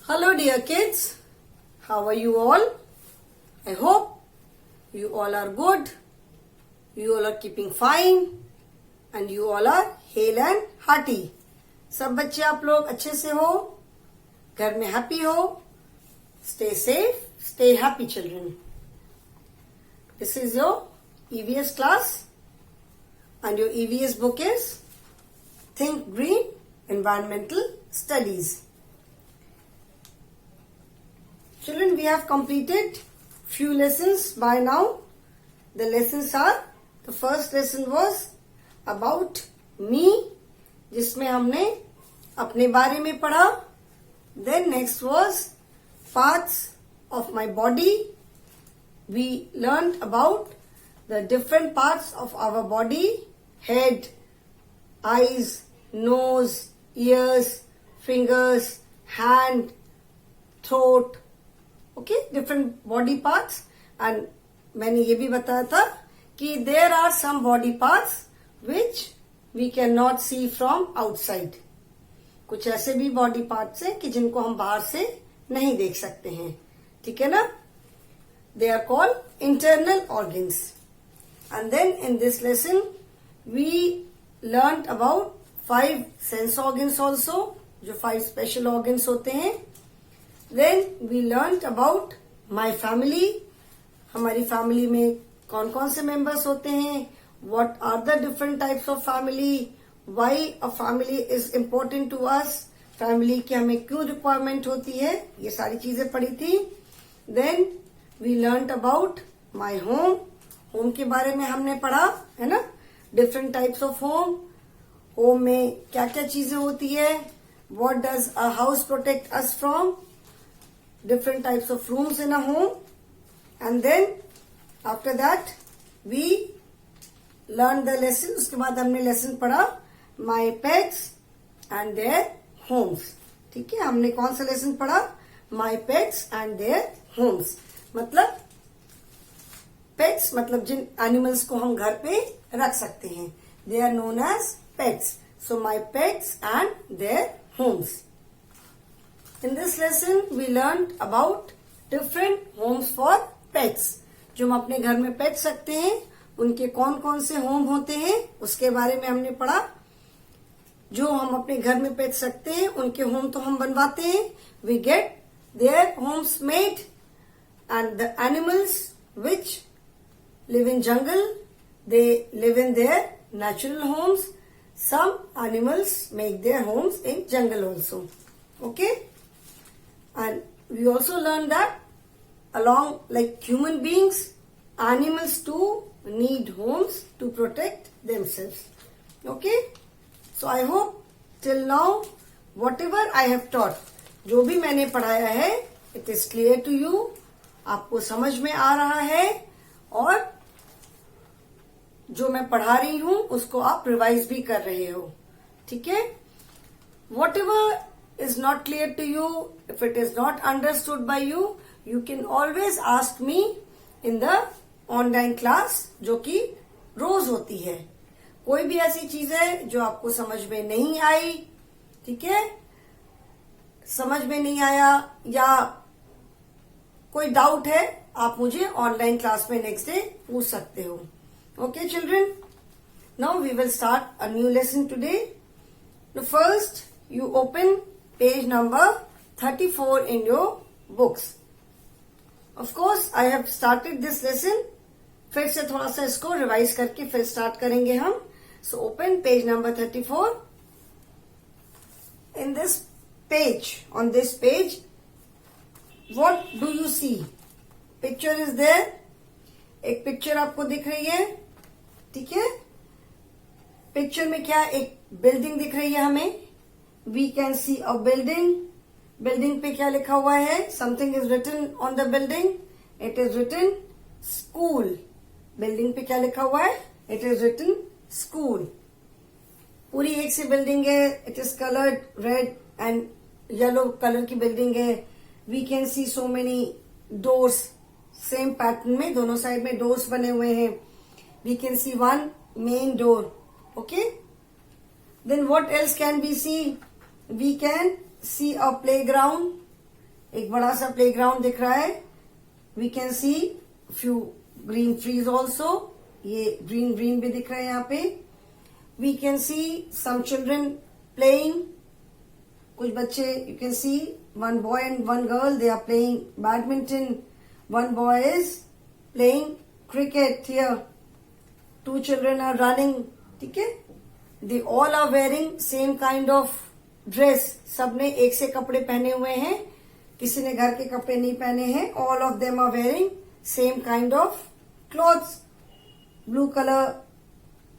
Hello dear kids, how are you all? I hope you all are good, you all are keeping fine and you all are hale and hearty. सब बच्चे आप लोग अच्छे से हो, घर में हैप्पी हो, stay safe, stay happy children. This is your EVS class and your EVS book is Think Green Environmental Studies. Children, we have completed few lessons by now. The lessons are, the first lesson was about me, जिसमें हमने अपने बारे में पढ़ा. Then next was parts of my body. We learned about the different parts of our body: head, eyes, nose, ears, fingers, hand, throat. Okay, different body parts. And मैंने ये भी बताया था कि there are some body parts which we cannot see from outside. कुछ ऐसे भी body parts हैं कि जिनको हम बाहर से नहीं देख सकते हैं. ठीक है ना? They are called internal organs. And then in this lesson we learnt about 5 sense organs also, जो 5 special organs होते हैं. Then we learnt about my family. हमारी फैमिली में कौन कौन से मेंबर्स होते हैं, what are the different types of family, why a family is important to us, family की हमें क्यों रिक्वायरमेंट होती है, ये सारी चीजें पढ़ी थी. Then we learnt about my home. Home के बारे में हमने पढ़ा है ना, different types of home. Home में क्या क्या चीजें होती है, what does a house protect us from, different types of rooms in a home. And then after that we learned the lesson. उसके बाद हमने लेसन पढ़ा my pets and their homes. ठीक है, हमने कौन सा लेसन पढ़ा, my pets and their homes. मतलब पेट्स मतलब जिन एनिमल्स को हम घर पे रख सकते हैं, they are known as pets. So my pets and their homes. In this lesson we learned about different homes for pets. जो हम अपने घर में पेट सकते हैं उनके कौन कौन से होम होते हैं उसके बारे में हमने पढ़ा. जो हम अपने घर में पेट सकते हैं उनके होम तो हम बनवाते हैं. We get their homes made. And the animals which live in jungle, they live in their natural homes. Some animals make their homes in jungle also. Okay? And we also learned that along like human beings, animals too need homes to protect themselves. Okay? So I hope till now whatever I have taught, जो भी मैंने पढ़ाया है, it is clear to you. आपको समझ में आ रहा है और जो मैं पढ़ा रही हूं उसको आप रिवाइज भी कर रहे हो. ठीक है? Whatever is not clear to you, if it is not understood by you, you can always ask me in the online class जो कि रोज होती है. कोई भी ऐसी चीज है जो आपको समझ में नहीं आई, ठीक है, समझ में नहीं आया या कोई डाउट है, आप मुझे ऑनलाइन क्लास में नेक्स्ट डे पूछ सकते हो. Okay children, now we will start a new lesson today. First you open page number 34 in your books. Of course I have started this lesson. फिर से थोड़ा सा इसको रिवाइज करके फिर स्टार्ट करेंगे हम. So open page number 34. In this page, on this page, what do you see? Picture is there. एक पिक्चर आपको दिख रही है. ठीक है, पिक्चर में क्या, एक बिल्डिंग दिख रही है हमें. We can see a building. Building पे क्या लिखा हुआ है, something is written on the building. It is written school. Building पे क्या लिखा हुआ है, it is written school. पूरी एक सी बिल्डिंग है. It is colored red and yellow colour की बिल्डिंग है. We can see so many doors. Same pattern में दोनों साइड में डोर्स बने हुए हैं. We can see one main door. Okay? Then what else can we see? We can see a playground. एक बड़ा सा प्लेग्राउंड दिख रहा है. We can see few green trees also. ये ग्रीन ग्रीन भी दिख रहे हैं यहाँ पे. We can see some children playing. कुछ बच्चे, you can see one boy and one girl, they are playing badminton. One boy is playing cricket here. Two children are running. ठीक है. They all are wearing same kind of dress. सबने एक से कपड़े पहने हुए हैं. किसी ने घर के कपड़े नहीं पहने हैं. All of them are wearing same kind of clothes. Blue color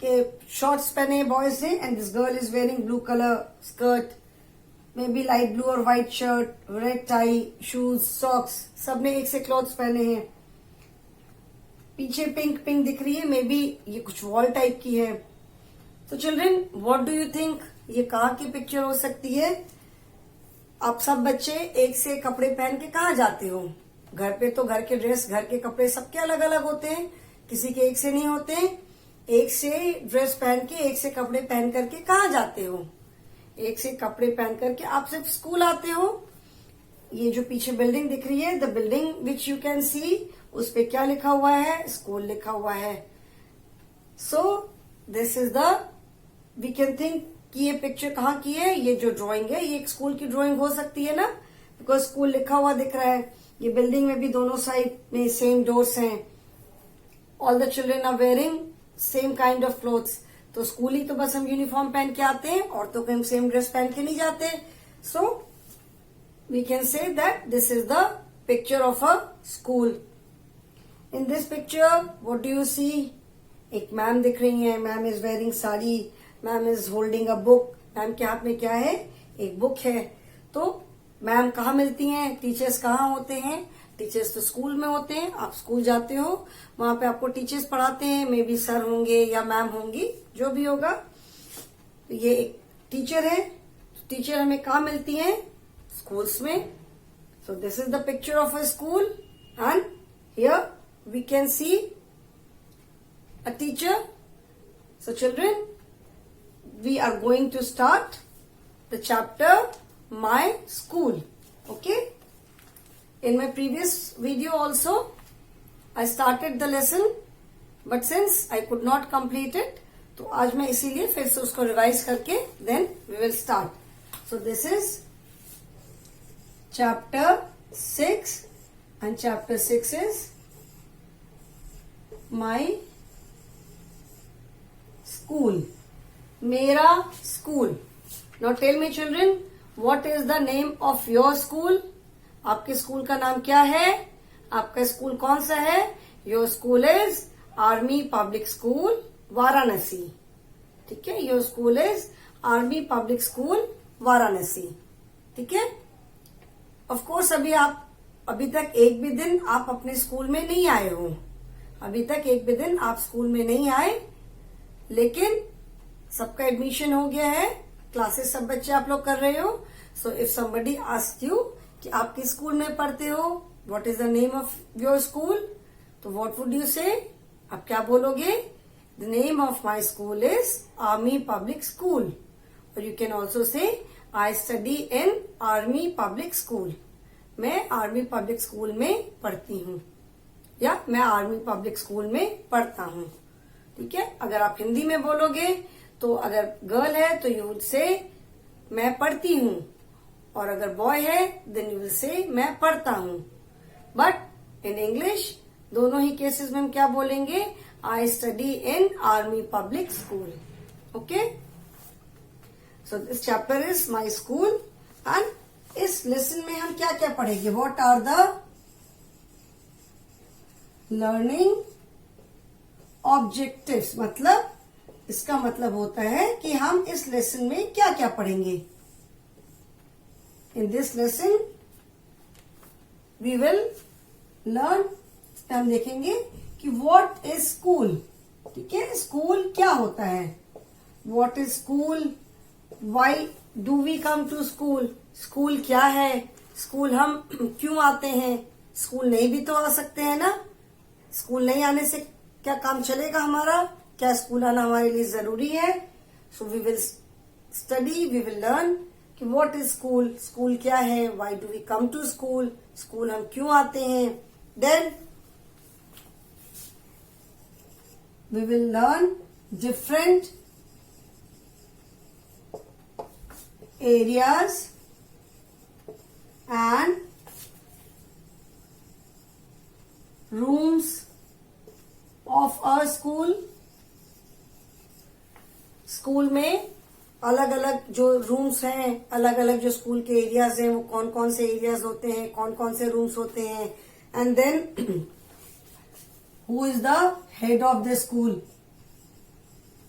के shorts पहने boys ने, and this girl is wearing blue color skirt. Maybe light blue और white shirt, red tie, shoes, socks. सबने एक से clothes पहने हैं. पीछे पिंक पिंक दिख रही है. मे बी ये कुछ वॉल टाइप की है. तो children, what do you think, ये कहाँ की पिक्चर हो सकती है? आप सब बच्चे एक से कपड़े पहन के कहाँ जाते हो? घर पे तो घर के ड्रेस, घर के कपड़े सबके अलग अलग होते हैं. किसी के एक से नहीं होते. एक से ड्रेस पहन के, एक से कपड़े पहन करके कहाँ जाते हो? एक से कपड़े पहन करके आप सिर्फ स्कूल आते हो. ये जो पीछे बिल्डिंग दिख रही है, the building which you can सी, उस पे क्या लिखा हुआ है? स्कूल लिखा हुआ है. So this is the, we can think कि ये पिक्चर कहाँ की है. ये जो ड्राइंग है, ये एक स्कूल की ड्राइंग हो सकती है ना, बिकॉज स्कूल लिखा हुआ दिख रहा है. ये बिल्डिंग में भी दोनों साइड में सेम डोर्स हैं. All the children are wearing same kind of clothes. तो स्कूल ही तो बस हम यूनिफॉर्म पहन के आते हैं, और तो हम सेम ड्रेस पहन के नहीं जाते. So we can say that this is the picture of a school. In this picture what do you see? एक मैम दिख रही है. Ma'am is wearing sari. Ma'am is holding a book. Ma'am के हाथ में क्या है? एक बुक है. तो मैम कहाँ मिलती हैं? टीचर्स कहाँ होते हैं? टीचर्स तो स्कूल में होते हैं. आप स्कूल जाते हो, वहां पे आपको टीचर्स पढ़ाते हैं. मे बी सर होंगे या मैम होंगी, जो भी होगा. ये एक टीचर है. टीचर हमें कहाँ मिलती हैं? स्कूल्स में. So this is the picture of a school, and here we can see a teacher. So children, we are going to start the chapter my school. Okay. In my previous video also, I started the lesson, but since I could not complete it, तो आज मैं इसीलिए फिर से उसको revise करके then we will start. So this is chapter 6, and chapter 6 is my school. मेरा school. Now tell me children, what is the name of your school? आपके स्कूल का नाम क्या है? आपका स्कूल कौन सा है? Your school is Army public school Varanasi. ठीक है. Your school is Army public school Varanasi. ठीक है. ऑफ कोर्स अभी तक एक भी दिन आप अपने स्कूल में नहीं आए हो. अभी तक एक भी दिन आप स्कूल में नहीं आए, लेकिन सबका एडमिशन हो गया है. क्लासेस सब बच्चे आप लोग कर रहे हो. So if somebody asked you कि आप किस स्कूल में पढ़ते हो, what is the name of your school, तो व्हाट वुड यू से? आप क्या बोलोगे? The name of my school is Army public School. और you can also say I study in army public School. मैं Army public School में पढ़ती हूँ, या मैं आर्मी पब्लिक स्कूल में पढ़ता हूँ. ठीक है. अगर आप हिंदी में बोलोगे, तो अगर गर्ल है तो यू वुड से मैं पढ़ती हूँ, और अगर बॉय है देन यू विल से मैं पढ़ता हूं. बट इन इंग्लिश दोनों ही केसेस में हम क्या बोलेंगे? I study in army public school. Okay. So this chapter is my school, and इस लेसन में हम क्या क्या पढ़ेंगे? What are the learning objectives. मतलब इसका मतलब होता है कि हम इस लेसन में क्या क्या पढ़ेंगे. In this lesson, we will learn, हम देखेंगे कि what is school. ठीक है. स्कूल क्या होता है? What is school? Why do we come to school? School क्या है? स्कूल हम क्यों आते हैं? स्कूल नहीं भी तो आ सकते हैं ना. स्कूल नहीं आने से क्या काम चलेगा हमारा? क्या स्कूल आना हमारे लिए जरूरी है? So we will study, we will learn कि व्हाट इज स्कूल, स्कूल क्या है, why do we come to school, school हम क्यों आते हैं. Then we will learn different areas and rooms of a school. School में अलग अलग जो रूम्स हैं, अलग अलग जो स्कूल के एरियाज हैं, वो कौन कौन से एरियाज होते हैं, कौन कौन से रूम्स होते हैं. And then who is the head of the school.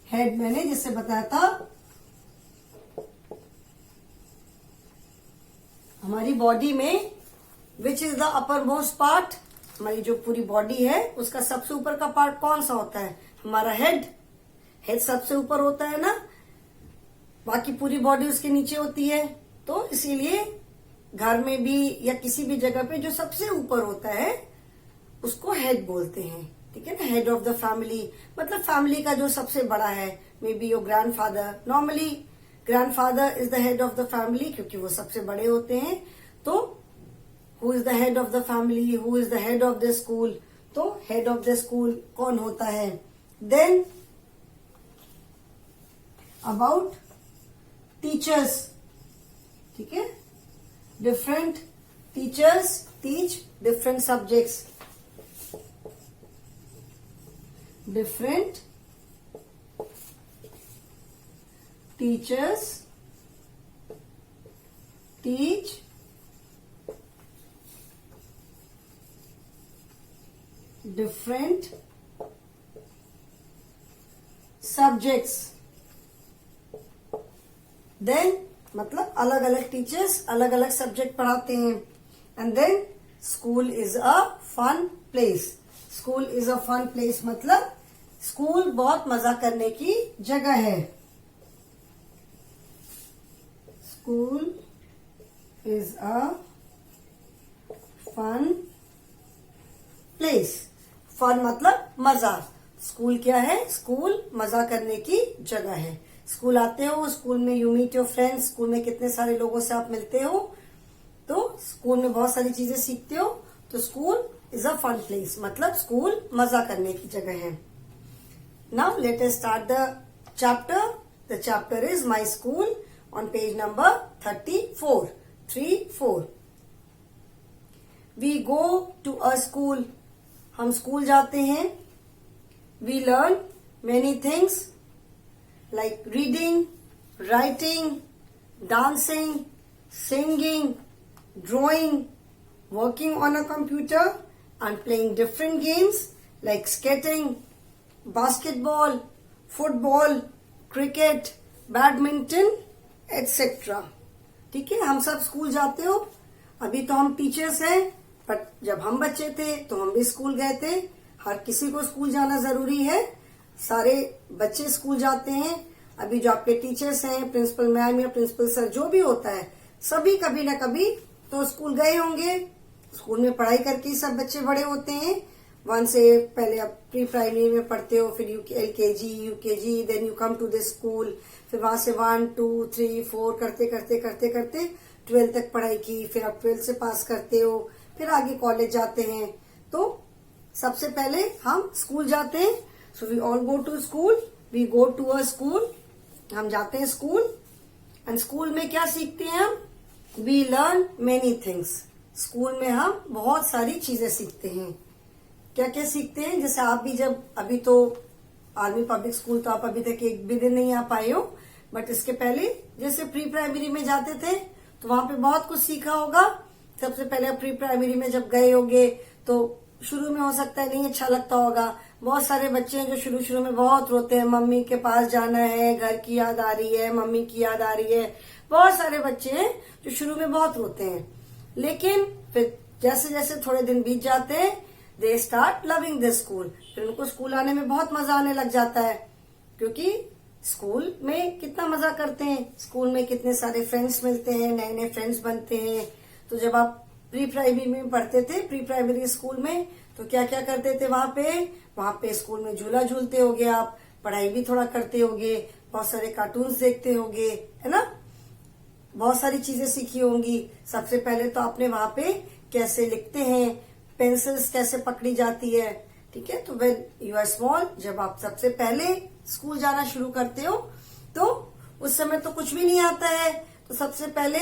Head मैंने जिससे बताया था हमारी बॉडी में which is the uppermost part. हमारी जो पूरी बॉडी है उसका सबसे ऊपर का पार्ट कौन सा होता है, हमारा हेड. हेड सबसे ऊपर होता है ना, बाकी पूरी बॉडी उसके नीचे होती है. तो इसीलिए घर में भी या किसी भी जगह पे जो सबसे ऊपर होता है उसको हेड बोलते हैं. ठीक है ना, हेड ऑफ द फैमिली मतलब फैमिली का जो सबसे बड़ा है. Maybe your grandfather, normally grandfather is the head of the family क्योंकि वो सबसे बड़े होते हैं. तो who is the head of the family, who is the head of the school. तो हेड ऑफ द स्कूल कौन होता है. Then about teachers. ठीक है, different teachers teach different subjects. Different teachers teach different subjects. Then मतलब अलग अलग teachers अलग अलग सब्जेक्ट पढ़ाते हैं. And then school is a fun place. School is a fun place मतलब स्कूल बहुत मजा करने की जगह है. School is a fun place. Fun मतलब मजा. स्कूल क्या है, स्कूल मजा करने की जगह है. स्कूल आते हो, स्कूल में you meet your friends. School में कितने सारे लोगों से आप मिलते हो, तो स्कूल में बहुत सारी चीजें सीखते हो. तो school is a fun place मतलब स्कूल मजा करने की जगह है. Now let us start the chapter. The chapter is my school on page number 34. We go to a school. हम स्कूल जाते हैं. We learn many things like reading, writing, dancing, singing, drawing, working on a computer and playing different games like skating, basketball, football, cricket, badminton, etc. ठीक है, हम सब school जाते हो. अभी तो हम टीचर्स हैं, बट जब हम बच्चे थे तो हम भी स्कूल गए थे. हर किसी को स्कूल जाना जरूरी है. सारे बच्चे स्कूल जाते हैं. अभी जो आपके टीचर्स हैं, प्रिंसिपल मैम या प्रिंसिपल सर जो भी होता है, सभी कभी ना कभी तो स्कूल गए होंगे. स्कूल में पढ़ाई करके सब बच्चे बड़े होते हैं. 1 से पहले आप प्री प्राइमरी में पढ़ते हो, फिर LKG, UKG, then you come to the school. फिर वहां से 1, 2, 3, 4 करते करते करते करते 12 तक पढ़ाई की. फिर आप 12 से पास करते हो, फिर आगे कॉलेज जाते हैं. तो सबसे पहले हम स्कूल जाते हैं. So we all go to school. We go to a school. हम जाते हैं स्कूल. एंड स्कूल में क्या सीखते हैं हम, we learn many things. School में हम बहुत सारी चीजें सीखते हैं. क्या क्या सीखते हैं, जैसे आप भी जब अभी तो आर्मी पब्लिक स्कूल तो आप अभी तक एक भी दिन नहीं आ पाए हो, बट इसके पहले जैसे प्री प्राइमरी में जाते थे तो वहां पे बहुत कुछ सीखा होगा. सबसे पहले प्री प्राइमरी में जब गए होगे तो शुरू में हो सकता है नहीं अच्छा लगता होगा. बहुत सारे बच्चे हैं जो शुरू शुरू में बहुत रोते हैं, मम्मी के पास जाना है, घर की याद आ रही है, मम्मी की याद आ रही है. बहुत सारे बच्चे हैं जो शुरू में बहुत रोते हैं, लेकिन फिर जैसे जैसे थोड़े दिन बीत जाते हैं, they start loving the school. फिर उनको स्कूल आने में बहुत मजा आने लग जाता है, क्योंकि स्कूल में कितना मजा करते हैं. स्कूल में कितने सारे फ्रेंड्स मिलते हैं, नए नए फ्रेंड्स बनते हैं. तो जब आप प्री प्राइमरी में पढ़ते थे, प्री प्राइमरी स्कूल में, तो क्या क्या करते थे वहां पे स्कूल में झूला झूलते होगे, आप पढ़ाई भी थोड़ा करते होगे, बहुत सारे कार्टून्स देखते होगे, है ना. बहुत सारी चीजें सीखी होंगी। सबसे पहले तो आपने वहां पे कैसे लिखते हैं, पेंसिल्स कैसे पकड़ी जाती है, ठीक है। तो व्हेन यू आर स्मॉल, जब आप सबसे पहले स्कूल जाना शुरू करते हो तो उस समय तो कुछ भी नहीं आता है। तो सबसे पहले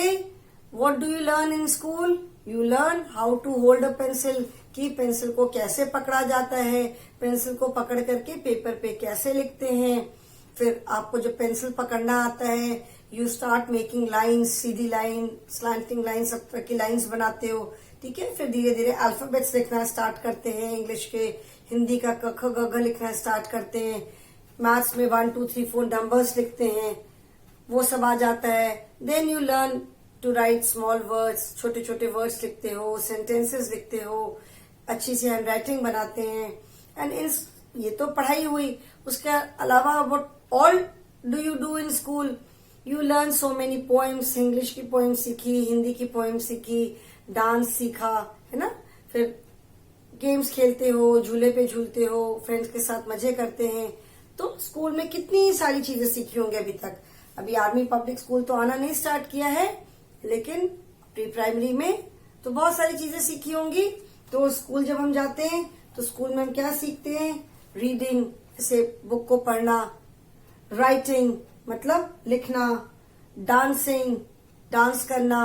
what do you learn in school? You learn how to hold a pencil, कि पेंसिल को कैसे पकड़ा जाता है, पेंसिल को पकड़ करके पेपर पे कैसे लिखते हैं। फिर आपको जब पेंसिल पकड़ना आता है, you start making lines, Sidhi line, slanting line, सब तरह की लाइन्स बनाते हो, ठीक है। फिर धीरे धीरे अल्फाबेट्स लिखना स्टार्ट करते हैं, इंग्लिश के, हिंदी का क ख ग घ लिखना स्टार्ट करते हैं। मैथ्स में 1 2 3 4 नंबर्स लिखते हैं, वो सब आ जाता है। Then you learn to write small words, छोटे छोटे वर्ड्स लिखते हो, सेंटेंसेस लिखते हो, अच्छी सी हैंड राइटिंग बनाते हैं। एंड इन ये तो पढ़ाई हुई, उसके अलावा what all do you do in school? You learn so many poems, English की पोएम सीखी, हिंदी की पोएम सीखी, डांस सीखा, है ना। फिर गेम्स खेलते हो, झूले पे झूलते हो, फ्रेंड्स के साथ मजे करते हैं। तो स्कूल में कितनी सारी चीजें सीखी होंगी अभी तक। अभी आर्मी पब्लिक स्कूल तो आना नहीं स्टार्ट किया है, लेकिन प्री प्राइमरी में तो बहुत सारी चीजें सीखी होंगी। तो स्कूल जब हम जाते हैं तो स्कूल में हम क्या सीखते हैं? रीडिंग, जैसे बुक को पढ़ना, राइटिंग मतलब लिखना, डांसिंग, डांस करना,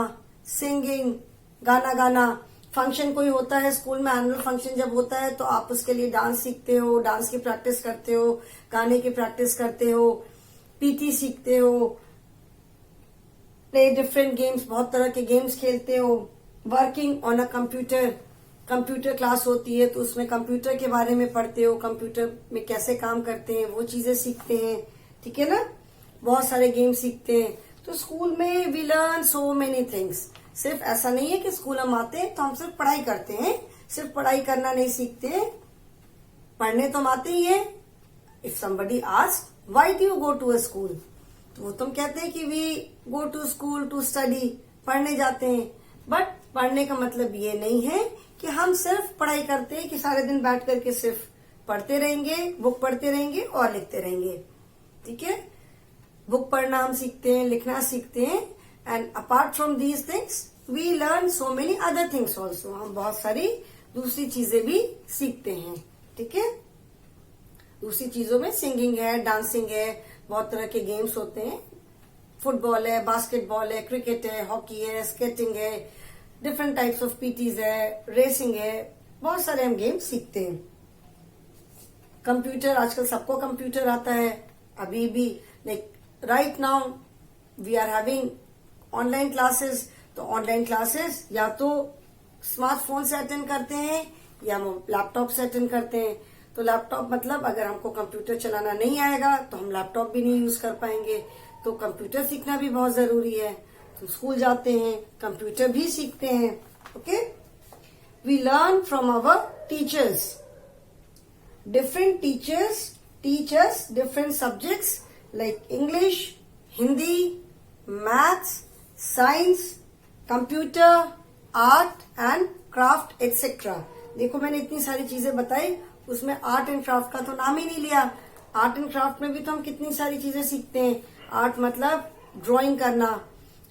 सिंगिंग, गाना गाना। फंक्शन कोई होता है स्कूल में, एनुअल फंक्शन जब होता है तो आप उसके लिए डांस सीखते हो, डांस की प्रैक्टिस करते हो, गाने की प्रैक्टिस करते हो, पीटी सीखते हो, प्ले डिफरेंट गेम्स, बहुत तरह के गेम्स खेलते हो। Working on a computer, computer class होती है तो उसमें कंप्यूटर के बारे में पढ़ते हो, कंप्यूटर में कैसे काम करते हैं वो चीजें सीखते हैं, ठीक है ना। बहुत सारे गेम सीखते हैं। तो स्कूल में we learn so many things. सिर्फ ऐसा नहीं है कि स्कूल हम आते हैं तो हम सिर्फ पढ़ाई करते हैं, सिर्फ पढ़ाई करना नहीं सीखते, पढ़ने तो हम आते ही है। If somebody ask why do you go to a school, तो वो तुम कहते हैं कि we go to school to study, पढ़ने जाते हैं। बट पढ़ने का मतलब ये नहीं है कि हम सिर्फ पढ़ाई करते हैं, कि सारे दिन बैठ करके सिर्फ पढ़ते रहेंगे, बुक पढ़ते रहेंगे और लिखते रहेंगे, ठीक है। बुक पढ़ना हम सीखते हैं, लिखना सीखते हैं, and apart from these things we learn so many other things also. हम बहुत सारी दूसरी चीजें भी सीखते हैं, ठीक है। दूसरी चीजों में सिंगिंग है, डांसिंग है, बहुत तरह के गेम्स होते हैं। फुटबॉल है, बास्केटबॉल है, क्रिकेट है, हॉकी है, स्केटिंग है, डिफरेंट टाइप्स ऑफ पीटीज है, रेसिंग है, बहुत सारे हम गेम सीखते हैं। कंप्यूटर, आजकल सबको कंप्यूटर आता है। अभी भी like right now we are having online classes. तो ऑनलाइन क्लासेस या तो स्मार्टफोन से अटेंड करते हैं या हम लैपटॉप से अटेंड करते हैं। तो लैपटॉप मतलब अगर हमको कंप्यूटर चलाना नहीं आएगा तो हम लैपटॉप भी नहीं यूज कर पाएंगे। तो कंप्यूटर सीखना भी बहुत जरूरी है। तो स्कूल जाते हैं, कंप्यूटर भी सीखते हैं, okay. We learn from our teachers. Different teachers teach us different subjects like English, Hindi, maths, science, computer, art and craft etcetera. देखो मैंने इतनी सारी चीजें बताई, उसमें आर्ट एंड क्राफ्ट का तो नाम ही नहीं लिया। आर्ट एंड क्राफ्ट में भी तो हम कितनी सारी चीजें सीखते हैं। आर्ट मतलब ड्राइंग करना,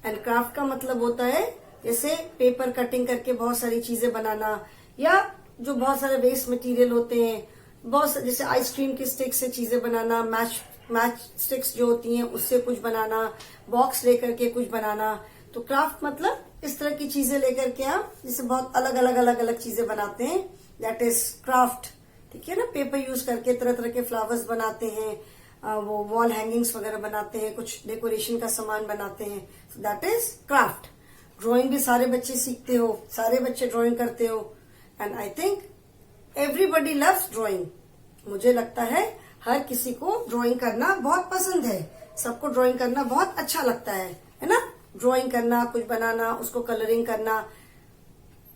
एंड क्राफ्ट का मतलब होता है जैसे पेपर कटिंग करके बहुत सारी चीजें बनाना, या जो बहुत सारे वेस्ट मटेरियल होते हैं, बहुत जैसे आइसक्रीम की स्टिक से चीजें बनाना, मैच स्टिक्स जो होती हैं उससे कुछ बनाना, बॉक्स लेकर के कुछ बनाना। तो क्राफ्ट मतलब इस तरह की चीजें लेकर के आप जिससे बहुत अलग अलग चीजें बनाते हैं, दैट इज क्राफ्ट, ठीक है ना। पेपर यूज करके तरह तरह के फ्लावर्स बनाते हैं, वो वॉल हैंगिंग्स वगैरह बनाते हैं, कुछ डेकोरेशन का सामान बनाते हैं, so that is craft. Drawing भी सारे बच्चे सीखते हो, सारे बच्चे ड्राइंग करते हो, and I think everybody loves drawing. मुझे लगता है हर किसी को ड्राइंग करना बहुत पसंद है, सबको ड्राइंग करना बहुत अच्छा लगता है ना। ड्राइंग करना, कुछ बनाना, उसको कलरिंग करना,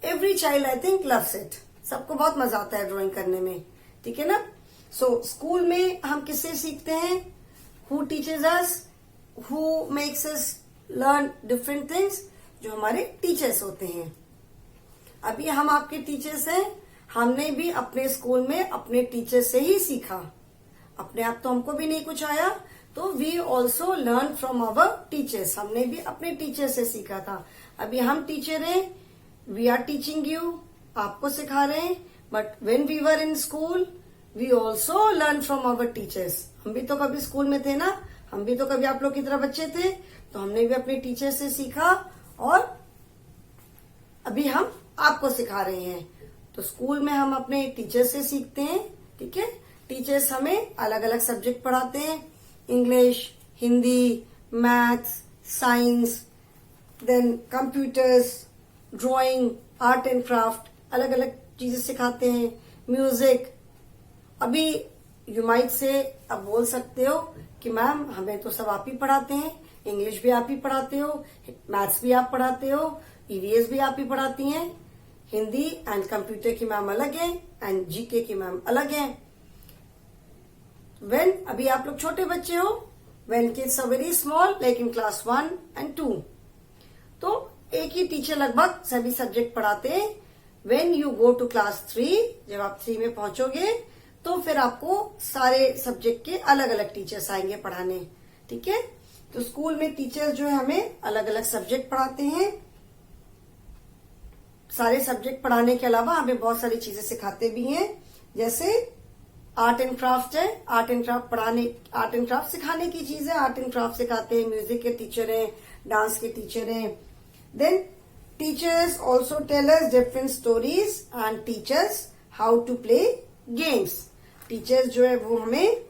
every child I think loves it. सबको बहुत मजा आता है ड्राइंग करने में, ठीक है ना। सो स्कूल में हम किससे सीखते हैं? Who teaches us, who makes us learn different things, जो हमारे टीचर्स होते हैं। अभी हम आपके टीचर्स हैं, हमने भी अपने स्कूल में अपने टीचर से ही सीखा। अपने आप तो हमको भी नहीं कुछ आया, तो we also learn from our teachers, हमने भी अपने टीचर से सीखा था। अभी हम टीचर हैं, वी आर टीचिंग यू, आपको सिखा रहे हैं, but when we were in school we also learn from our teachers. हम भी तो कभी स्कूल में थे ना, हम भी तो कभी आप लोग की तरह बच्चे थे, तो हमने भी अपने टीचर से सीखा और अभी हम आपको सिखा रहे हैं। तो स्कूल में हम अपने टीचर से सीखते हैं, ठीक है। टीचर्स हमें अलग अलग सब्जेक्ट पढ़ाते हैं, English, Hindi, maths, science, then computers, drawing, art and craft, अलग अलग चीजें सिखाते हैं, म्यूजिक। अभी यू माइट से, अब बोल सकते हो कि मैम हमें तो सब आप ही पढ़ाते हैं, इंग्लिश भी आप ही पढ़ाते हो, मैथ्स भी आप पढ़ाते हो, ईवीएस भी आप ही पढ़ाती हैं, हिंदी एंड कंप्यूटर की मैम अलग है एंड जीके की मैम अलग है। वेन अभी आप लोग छोटे बच्चे हो, when kids are very small like in class 1 and 2, तो एक ही टीचर लगभग सभी सब्जेक्ट पढ़ाते हैं। When you go to class 3, जब आप 3 में पहुंचोगे तो फिर आपको सारे सब्जेक्ट के अलग अलग टीचर्स आएंगे पढ़ाने, ठीक है। तो स्कूल में टीचर्स जो है हमें अलग अलग सब्जेक्ट पढ़ाते हैं। सारे सब्जेक्ट पढ़ाने के अलावा हमें बहुत सारी चीजें सिखाते भी हैं, जैसे आर्ट एंड क्राफ्ट है, आर्ट एंड क्राफ्ट सिखाने की चीज है, आर्ट एंड क्राफ्ट सिखाते हैं, म्यूजिक के टीचर हैं, डांस के टीचर हैं। Then teachers also tell us different stories and teachers how to play games. Teachers जो है वो हमें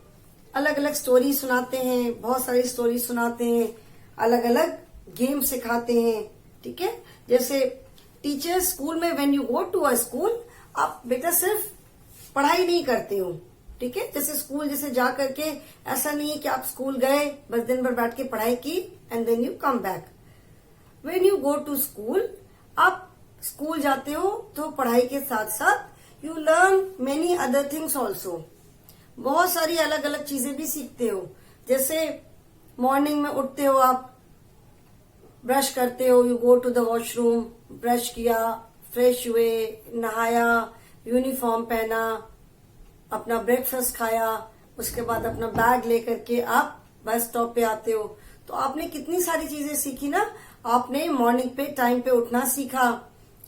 अलग अलग स्टोरी सुनाते हैं, बहुत सारी स्टोरी सुनाते हैं, अलग अलग गेम सिखाते हैं, ठीक है। जैसे टीचर्स स्कूल में, when you go to a school, आप बेटा सिर्फ पढ़ाई नहीं करते हो, ठीक है। जैसे स्कूल जैसे जा करके ऐसा नहीं है कि आप स्कूल गए बस दिन भर बैठ के पढ़ाई की and then you come back. When you go to school, आप स्कूल जाते हो तो पढ़ाई के साथ साथ you learn many other things also, बहुत सारी अलग अलग चीजें भी सीखते हो। जैसे मॉर्निंग में उठते हो, आप ब्रश करते हो, you go to the washroom, brush किया, फ्रेश हुए, नहाया, यूनिफॉर्म पहना, अपना ब्रेकफास्ट खाया, उसके बाद अपना बैग लेकर के आप बस स्टॉप पे आते हो। तो आपने कितनी सारी चीजें सीखी ना। आपने मॉर्निंग पे टाइम पे उठना सीखा,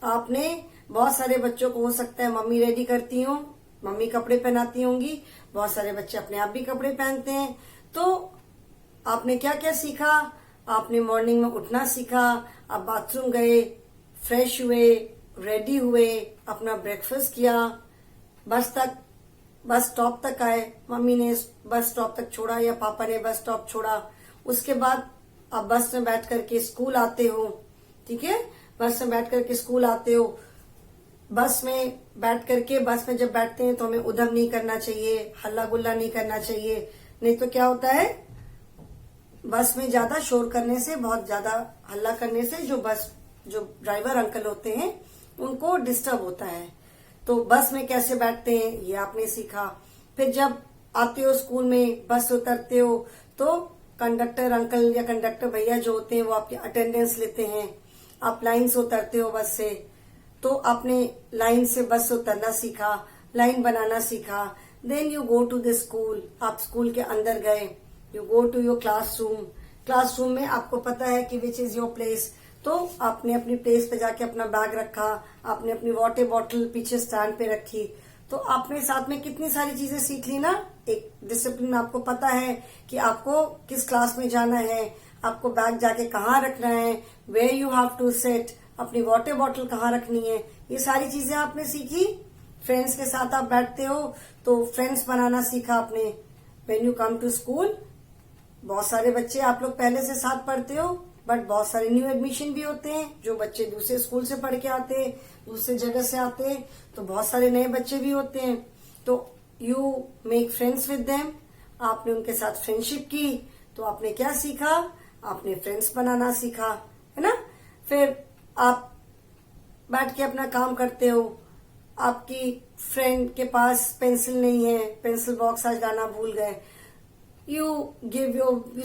आपने बहुत सारे बच्चों को हो सकता है मम्मी रेडी करती हो, मम्मी कपड़े पहनाती होंगी, बहुत सारे बच्चे अपने आप भी कपड़े पहनते हैं। तो आपने क्या क्या सीखा, आपने मॉर्निंग में उठना सीखा, आप बाथरूम गए, फ्रेश हुए, रेडी हुए, अपना ब्रेकफास्ट किया, बस स्टॉप तक आए, मम्मी ने बस स्टॉप तक छोड़ा या पापा ने बस स्टॉप छोड़ा, उसके बाद आप बस में बैठ करके स्कूल आते हो, ठीक है। बस में बैठ करके स्कूल आते हो, बस में बैठ करके, बस में जब बैठते हैं तो हमें उधम नहीं करना चाहिए, हल्ला गुल्ला नहीं करना चाहिए, नहीं तो क्या होता है, बस में ज्यादा शोर करने से, बहुत ज्यादा हल्ला करने से जो ड्राइवर अंकल होते हैं उनको डिस्टर्ब होता है। तो बस में कैसे बैठते हैं ये आपने सीखा। फिर जब आते हो स्कूल में, बस उतरते हो तो कंडक्टर अंकल या कंडक्टर भैया जो होते हैं वो आपकी अटेंडेंस लेते हैं। आप लाइन से उतरते हो बस से, तो आपने लाइन से बस से उतरना सीखा, लाइन बनाना सीखा। Then you go to the school, आप स्कूल के अंदर गए, you go to your classroom में आपको पता है कि विच इज योर प्लेस, तो आपने अपनी प्लेस पे जाके अपना बैग रखा, आपने अपनी वाटर बॉटल पीछे स्टैंड पे रखी। तो आपने साथ में कितनी सारी चीजें सीख ली ना। एक डिसिप्लिन, आपको पता है कि आपको किस क्लास में जाना है, आपको बैग जाके कहाँ रखना है, where you have to sit, अपनी वाटर बॉटल कहाँ रखनी है, ये सारी चीजें आपने सीखी। फ्रेंड्स के साथ आप बैठते हो तो फ्रेंड्स बनाना सीखा आपने। When you come to school, बहुत सारे बच्चे आप लोग पहले से साथ पढ़ते हो, बट बहुत सारे न्यू एडमिशन भी होते हैं, जो बच्चे दूसरे स्कूल से पढ़ के आते हैं, दूसरे जगह से आते हैं, तो बहुत सारे नए बच्चे भी होते हैं। तो you make friends with them, आपने उनके साथ फ्रेंडशिप की, तो आपने क्या सीखा, आपने फ्रेंड्स बनाना सीखा, है ना। फिर आप बैठ के अपना काम करते हो, आपकी फ्रेंड के पास पेंसिल नहीं है, पेंसिल बॉक्स आज लाना भूल गए, यू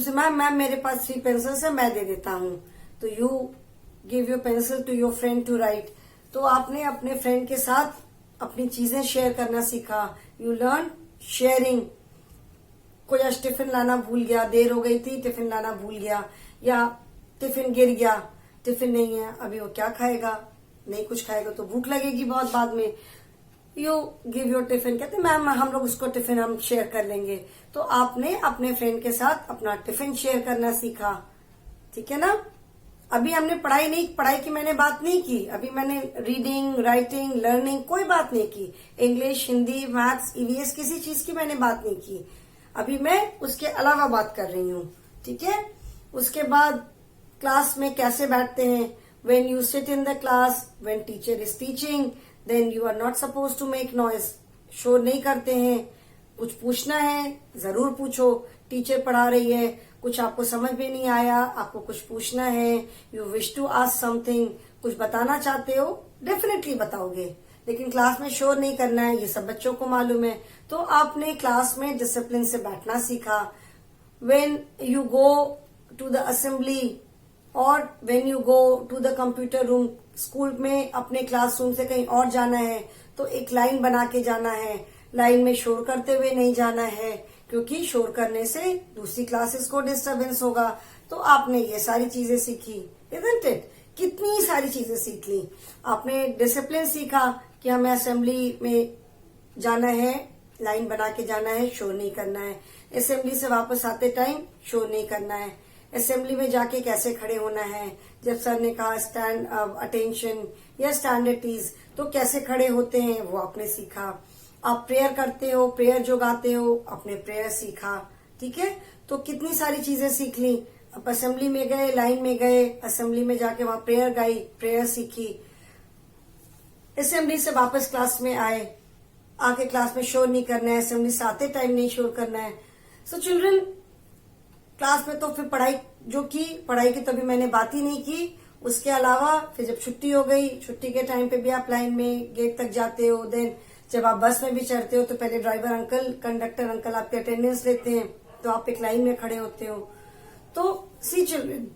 से मैम मेरे पास 3 पेंसिल्स है, मैं दे देता हूँ, तो you give your pencil to your friend to write. तो आपने अपने फ्रेंड के साथ अपनी चीजें शेयर करना सीखा, यू लर्न शेयरिंग। कोई आज टिफिन लाना भूल गया, देर हो गई थी, टिफिन लाना भूल गया, या टिफिन गिर गया, टिफिन नहीं है, अभी वो क्या खाएगा, नहीं कुछ खाएगा तो भूख लगेगी बहुत बाद में। यू गिव योर टिफिन, कहते मैम हम लोग उसको टिफिन हम शेयर कर लेंगे। तो आपने अपने फ्रेंड के साथ अपना टिफिन शेयर करना सीखा, ठीक है ना। अभी हमने पढ़ाई की मैंने बात नहीं की, अभी मैंने रीडिंग, राइटिंग, लर्निंग कोई बात नहीं की, इंग्लिश, हिंदी, मैथ्स, ईवीएस किसी चीज की मैंने बात नहीं की, अभी मैं उसके अलावा बात कर रही हूँ, ठीक है। उसके बाद क्लास में कैसे बैठते हैं, when you sit in the class, when teacher is teaching, then you are not supposed to make noise, शोर नहीं करते हैं। कुछ पूछना है जरूर पूछो, टीचर पढ़ा रही है, कुछ आपको समझ में नहीं आया, आपको कुछ पूछना है, you wish to ask something, कुछ बताना चाहते हो, डेफिनेटली बताओगे, लेकिन क्लास में शोर नहीं करना है, ये सब बच्चों को मालूम है। तो आपने क्लास में डिसिप्लिन से बैठना सीखा। when you go to the assembly और when you go to the computer room, school में अपने क्लासरूम से कहीं और जाना है तो एक लाइन बना के जाना है, लाइन में शोर करते हुए नहीं जाना है, क्योंकि शोर करने से दूसरी क्लासेस को डिस्टरबेंस होगा। तो आपने ये सारी चीजें सीखी, isn't it? कितनी सारी चीजें सीख ली आपने। डिसिप्लिन सीखा कि हमें असेंबली में जाना है, लाइन बना के जाना है, शोर नहीं करना है, असेंबली से वापस आते टाइम शोर नहीं करना है, असेंबली में जाके कैसे खड़े होना है, जब सर ने कहा स्टैंड अटेंशन या स्टैंड एट ईज तो कैसे खड़े होते हैं वो आपने सीखा। आप प्रेयर करते हो, प्रेयर जो गाते हो, अपने प्रेयर सीखा, ठीक है। तो कितनी सारी चीजें सीख ली। अब असेंबली में गए, लाइन में गए, असेंबली में जाके वहां प्रेयर गाई, प्रेयर सीखी, असेंबली से वापस क्लास में आए, आके क्लास में शोर नहीं करना है, असेंबली से आते टाइम नहीं शोर करना है। सो चिल्ड्रन, क्लास में तो फिर पढ़ाई की तो अभी मैंने बात ही नहीं की। उसके अलावा फिर जब छुट्टी हो गई, छुट्टी के टाइम पे भी आप लाइन में गेट तक जाते हो, देन जब आप बस में भी चढ़ते हो तो पहले ड्राइवर अंकल, कंडक्टर अंकल आपके अटेंडेंस लेते हैं, तो आप एक लाइन में खड़े होते हो। तो सी चिल्ड्रन,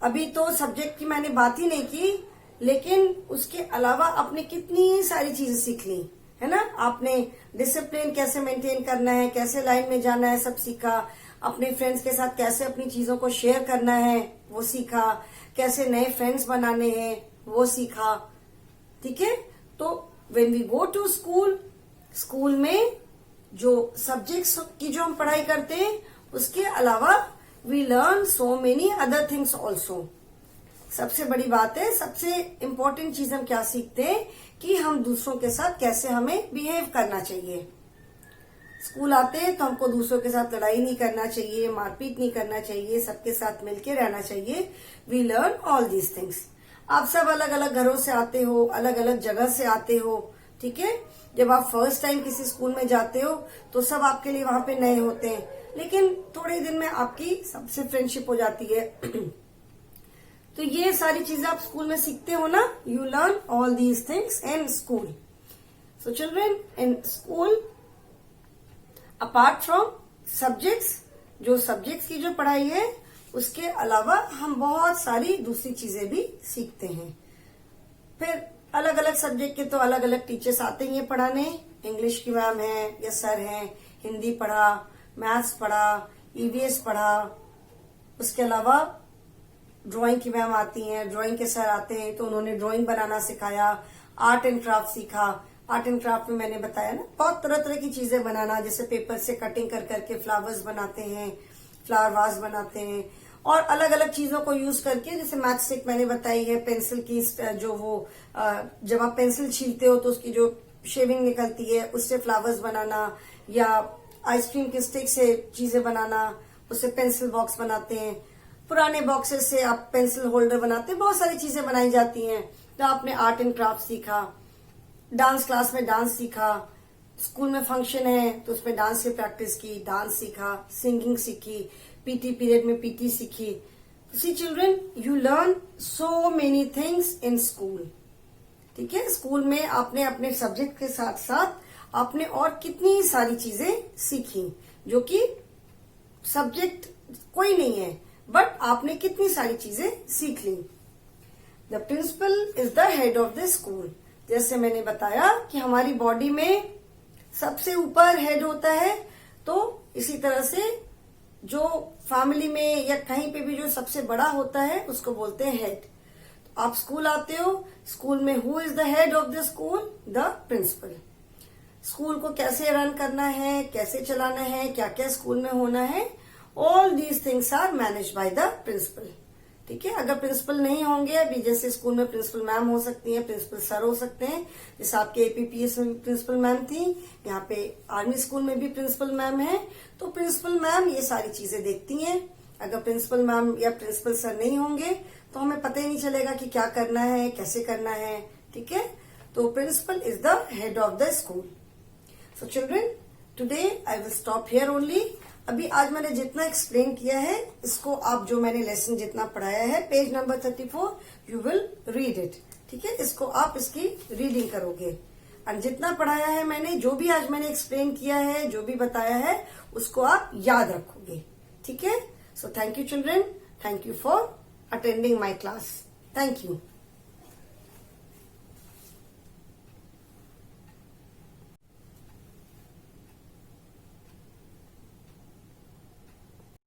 अभी तो सब्जेक्ट की मैंने बात ही नहीं की, लेकिन उसके अलावा आपने कितनी सारी चीजें सीख ली, है ना। आपने डिसिप्लिन कैसे मेंटेन करना है, कैसे लाइन में जाना है, सब सीखा। अपने फ्रेंड्स के साथ कैसे अपनी चीजों को शेयर करना है वो सीखा, कैसे नए फ्रेंड्स बनाने हैं वो सीखा, ठीक है। तो when we go to school, school में जो सब्जेक्ट्स की जो हम पढ़ाई करते हैं उसके अलावा we learn so many other things also. सबसे बड़ी बात है, सबसे इम्पोर्टेंट चीज हम क्या सीखते हैं कि हम दूसरों के साथ कैसे हमें बिहेव करना चाहिए। स्कूल आते हैं तो हमको दूसरों के साथ लड़ाई नहीं करना चाहिए, मारपीट नहीं करना चाहिए, सबके साथ मिलके रहना चाहिए। We learn all these things. आप सब अलग अलग घरों से आते हो, अलग अलग जगह से आते हो, ठीक है। जब आप फर्स्ट टाइम किसी स्कूल में जाते हो तो सब आपके लिए वहां पे नए होते हैं, लेकिन थोड़े दिन में आपकी सबसे फ्रेंडशिप हो जाती है। तो ये सारी चीजें आप स्कूल में सीखते हो ना। You learn all these things in school. So children, in school apart from subjects, जो सब्जेक्ट्स की जो पढ़ाई है उसके अलावा हम बहुत सारी दूसरी चीजें भी सीखते हैं। फिर अलग अलग सब्जेक्ट के तो अलग अलग टीचर्स आते हैं पढ़ाने। इंग्लिश की मैम है या सर हैं, हिंदी पढ़ा, मैथ्स पढ़ा, ईवीएस पढ़ा। उसके अलावा ड्राइंग की मैम आती हैं, ड्राइंग के सर आते हैं तो उन्होंने ड्राइंग बनाना सिखाया, आर्ट एंड क्राफ्ट सीखा। आर्ट एंड क्राफ्ट में मैंने बताया ना, बहुत तरह तरह की चीजें बनाना, जैसे पेपर से कटिंग कर करके फ्लावर्स बनाते हैं, फ्लावर वाज बनाते हैं, और अलग अलग चीजों को यूज करके, जैसे मैच स्टिक मैंने बताई है, पेंसिल की जो वो जब आप पेंसिल छीलते हो तो उसकी जो शेविंग निकलती है उससे फ्लावर्स बनाना, या आइसक्रीम की स्टिक से चीजें बनाना, उससे पेंसिल बॉक्स बनाते हैं। पुराने बॉक्सेस से आप पेंसिल होल्डर बनाते हैं, बहुत सारी चीजें बनाई जाती हैं। तो आपने आर्ट एंड क्राफ्ट सीखा। डांस क्लास में डांस सीखा। स्कूल में फंक्शन है तो उसमें डांस की प्रैक्टिस की, डांस सीखा, सिंगिंग सीखी, पीटी पीरियड में पीटी सीखी। See children, you learn so many things in school, ठीक है। स्कूल में आपने अपने सब्जेक्ट के साथ साथ आपने और कितनी सारी चीजें सीखी, जो कि सब्जेक्ट कोई नहीं है, बट आपने कितनी सारी चीजें सीख ली। The principal is the head of the school. जैसे मैंने बताया कि हमारी बॉडी में सबसे ऊपर हेड होता है, तो इसी तरह से जो फैमिली में या कहीं पे भी जो सबसे बड़ा होता है उसको बोलते हैं हेड। आप स्कूल आते हो, स्कूल में who is the head of the school? The principal. School को कैसे रन करना है, कैसे चलाना है, क्या क्या स्कूल में होना है, all these things are manage by the principal. ठीक है, अगर प्रिंसिपल नहीं होंगे, अभी जैसे स्कूल में प्रिंसिपल मैम हो सकती हैं, प्रिंसिपल सर हो सकते हैं, जैसे आपके एपीपीएस में प्रिंसिपल मैम थी, यहाँ पे आर्मी स्कूल में भी प्रिंसिपल मैम है, तो प्रिंसिपल मैम ये सारी चीजें देखती हैं। अगर प्रिंसिपल मैम या प्रिंसिपल सर नहीं होंगे तो हमें पता ही नहीं चलेगा कि क्या करना है, कैसे करना है। ठीक है, तो principal is the head of the school. So children, today I will stop here only. अभी आज मैंने जितना एक्सप्लेन किया है, इसको आप जो मैंने लेसन जितना पढ़ाया है, page number 34 you will read it. ठीक है, इसको आप इसकी रीडिंग करोगे और जितना पढ़ाया है मैंने, जो भी आज मैंने एक्सप्लेन किया है, जो भी बताया है, उसको आप याद रखोगे। ठीक है, so thank you children, thank you for attending my class. Thank you.